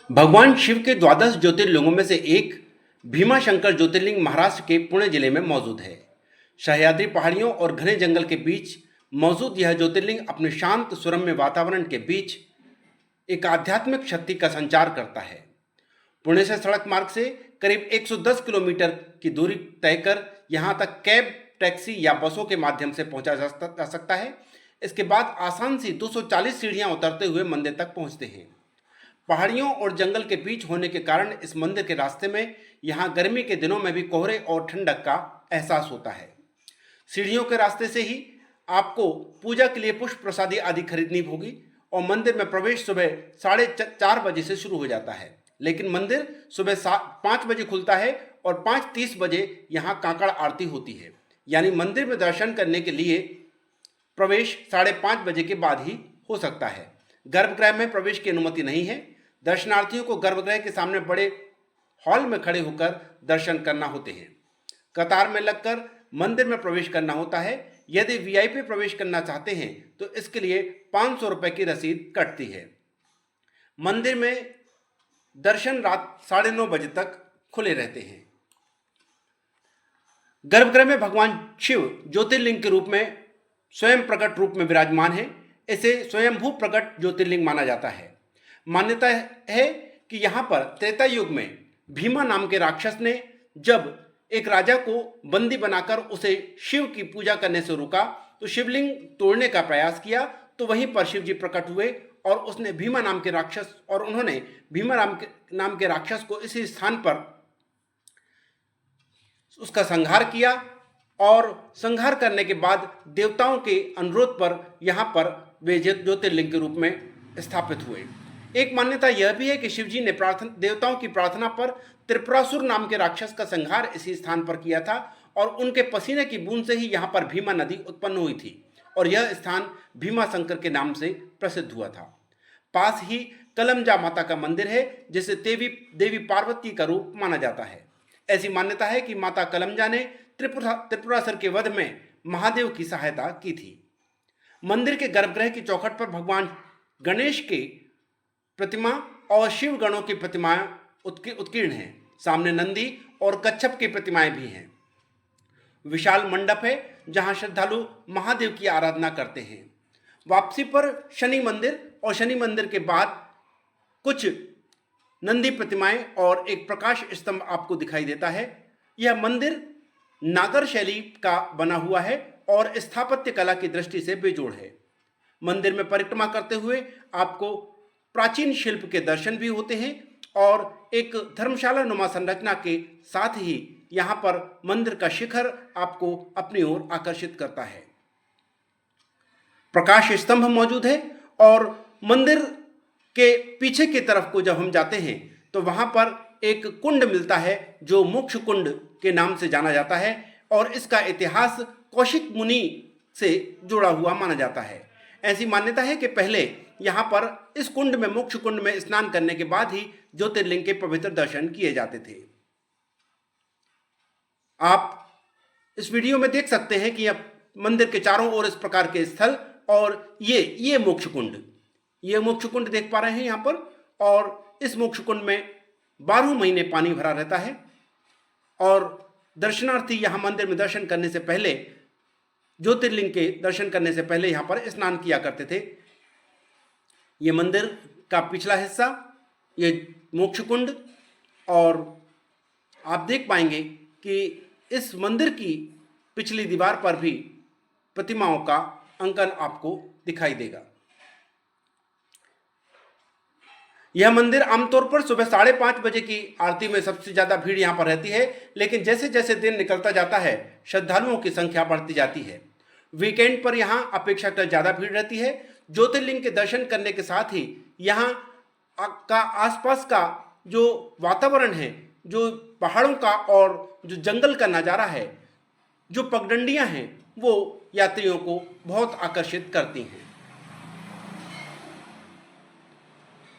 भगवान शिव के द्वादश ज्योतिर्लिंगों में से एक भीमाशंकर ज्योतिर्लिंग महाराष्ट्र के पुणे जिले में मौजूद है। सह्याद्री पहाड़ियों और घने जंगल के बीच मौजूद यह ज्योतिर्लिंग अपने शांत सुरम्य वातावरण के बीच एक आध्यात्मिक शक्ति का संचार करता है। पुणे से सड़क मार्ग से करीब 110 किलोमीटर की दूरी तय कर यहाँ तक कैब, टैक्सी या बसों के माध्यम से पहुंचा जा सकता है। इसके बाद आसान सी 240 सीढ़ियां उतरते हुए मंदिर तक पहुंचते हैं। पहाड़ियों और जंगल के बीच होने के कारण इस मंदिर के रास्ते में यहाँ गर्मी के दिनों में भी कोहरे और ठंडक का एहसास होता है। सीढ़ियों के रास्ते से ही आपको पूजा के लिए पुष्प प्रसादी आदि खरीदनी होगी और मंदिर में प्रवेश सुबह 4:30 बजे से शुरू हो जाता है, लेकिन मंदिर सुबह 5 बजे खुलता है और 5:30 बजे यहाँ काकड़ आरती होती है। यानी मंदिर में दर्शन करने के लिए प्रवेश 5:30 बजे के बाद ही हो सकता है। गर्भगृह में प्रवेश की अनुमति नहीं है। दर्शनार्थियों को गर्भगृह के सामने बड़े हॉल में खड़े होकर दर्शन करना होते हैं। कतार में लगकर मंदिर में प्रवेश करना होता है। यदि वीआईपी प्रवेश करना चाहते हैं तो इसके लिए 500 रुपये की रसीद कटती है। मंदिर में दर्शन रात 9:30 बजे तक खुले रहते हैं। गर्भगृह में भगवान शिव ज्योतिर्लिंग के रूप में स्वयं प्रकट रूप में विराजमान है। इसे स्वयंभू प्रकट ज्योतिर्लिंग माना जाता है। मान्यता है कि यहाँ पर त्रेता युग में भीमा नाम के राक्षस ने जब एक राजा को बंदी बनाकर उसे शिव की पूजा करने से रोका तो शिवलिंग तोड़ने का प्रयास किया, तो वहीं पर शिव जी प्रकट हुए और उसने भीमा नाम के राक्षस और उन्होंने भीमा नाम के राक्षस को इसी स्थान पर उसका संहार किया और संहार करने के बाद देवताओं के अनुरोध पर यहाँ पर वे ज्योतिर्लिंग के रूप में स्थापित हुए। एक मान्यता यह भी है कि शिवजी ने देवताओं की प्रार्थना पर त्रिपुरासुर नाम के राक्षस का संहार इसी स्थान पर किया था और उनके पसीने की बूंद से ही यहाँ पर भीमा नदी उत्पन्न हुई थी और यह स्थान भीमाशंकर के नाम से प्रसिद्ध हुआ था। पास ही कलमजा माता का मंदिर है जिसे देवी पार्वती का रूप माना जाता है। ऐसी मान्यता है कि माता कलमजा ने त्रिपुरासुर के वध में महादेव की सहायता की थी। मंदिर के गर्भगृह की चौखट पर भगवान गणेश की प्रतिमा और शिव गणों की प्रतिमाएं उत्कीर्ण हैं। सामने नंदी और कच्छप की प्रतिमाएं भी हैं। विशाल मंडप है जहां श्रद्धालु महादेव की आराधना करते हैं। वापसी पर शनि मंदिर और शनि मंदिर के बाद कुछ नंदी प्रतिमाएं और एक प्रकाश स्तंभ आपको दिखाई देता है। यह मंदिर नागर शैली का बना हुआ है और स्थापत्य कला की दृष्टि से बेजोड़ है। मंदिर में परिक्रमा करते हुए आपको प्राचीन शिल्प के दर्शन भी होते हैं और एक धर्मशाला नुमा संरचना के साथ ही यहाँ पर मंदिर का शिखर आपको अपनी ओर आकर्षित करता है। प्रकाश स्तंभ मौजूद है और मंदिर के पीछे की तरफ को जब हम जाते हैं तो वहाँ पर एक कुंड मिलता है जो मोक्ष कुंड के नाम से जाना जाता है और इसका इतिहास कौशिक मुनि से जुड़ा हुआ माना जाता है। ऐसी मान्यता है कि पहले यहाँ पर इस कुंड में, मोक्ष कुंड में स्नान करने के बाद ही ज्योतिर्लिंग के पवित्र दर्शन किए जाते थे। आप इस वीडियो में देख सकते हैं कि यह मंदिर के चारों ओर इस प्रकार के स्थल और ये मोक्ष कुंड देख पा रहे हैं यहाँ पर, और इस मोक्ष कुंड में 12 महीने पानी भरा रहता है और दर्शनार्थी यहाँ मंदिर में दर्शन करने से पहले, ज्योतिर्लिंग के दर्शन करने से पहले यहाँ पर स्नान किया करते थे। ये मंदिर का पिछला हिस्सा, ये मोक्ष कुंड, और आप देख पाएंगे कि इस मंदिर की पिछली दीवार पर भी प्रतिमाओं का अंकन आपको दिखाई देगा। यह मंदिर आमतौर पर सुबह 5:30 बजे की आरती में सबसे ज़्यादा भीड़ यहाँ पर रहती है, लेकिन जैसे जैसे दिन निकलता जाता है श्रद्धालुओं की संख्या बढ़ती जाती है। वीकेंड पर यहाँ अपेक्षाकृत ज़्यादा भीड़ रहती है। ज्योतिर्लिंग के दर्शन करने के साथ ही यहाँ का आसपास का जो वातावरण है, जो पहाड़ों का और जो जंगल का नज़ारा है, जो पगडंडियाँ हैं, वो यात्रियों को बहुत आकर्षित करती हैं।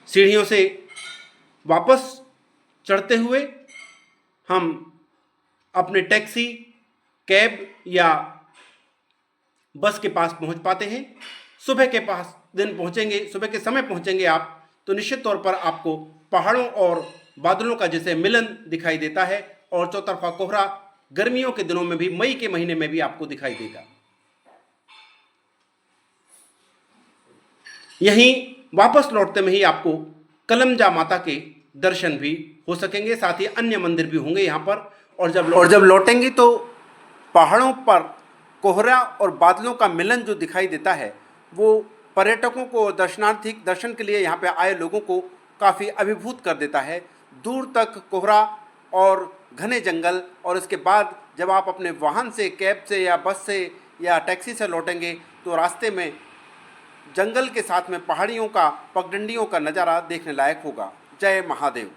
सीढ़ियों से वापस चढ़ते हुए हम अपने टैक्सी, कैब या बस के पास पहुंच पाते हैं। सुबह के समय पहुंचेंगे आप तो निश्चित तौर पर आपको पहाड़ों और बादलों का जैसे मिलन दिखाई देता है, और चौतरफा कोहरा गर्मियों के दिनों में भी, मई के महीने में भी आपको दिखाई देगा। यहीं वापस लौटते में ही आपको कलमजा माता के दर्शन भी हो सकेंगे, साथ ही अन्य मंदिर भी होंगे यहाँ पर। और जब लौटेंगे तो पहाड़ों पर कोहरा और बादलों का मिलन जो दिखाई देता है, वो पर्यटकों को, दर्शनार्थी दर्शन के लिए यहाँ पे आए लोगों को काफ़ी अभिभूत कर देता है। दूर तक कोहरा और घने जंगल, और इसके बाद जब आप अपने वाहन से, कैब से या बस से या टैक्सी से लौटेंगे तो रास्ते में जंगल के साथ में पहाड़ियों का, पगडंडियों का नज़ारा देखने लायक होगा। जय महादेव।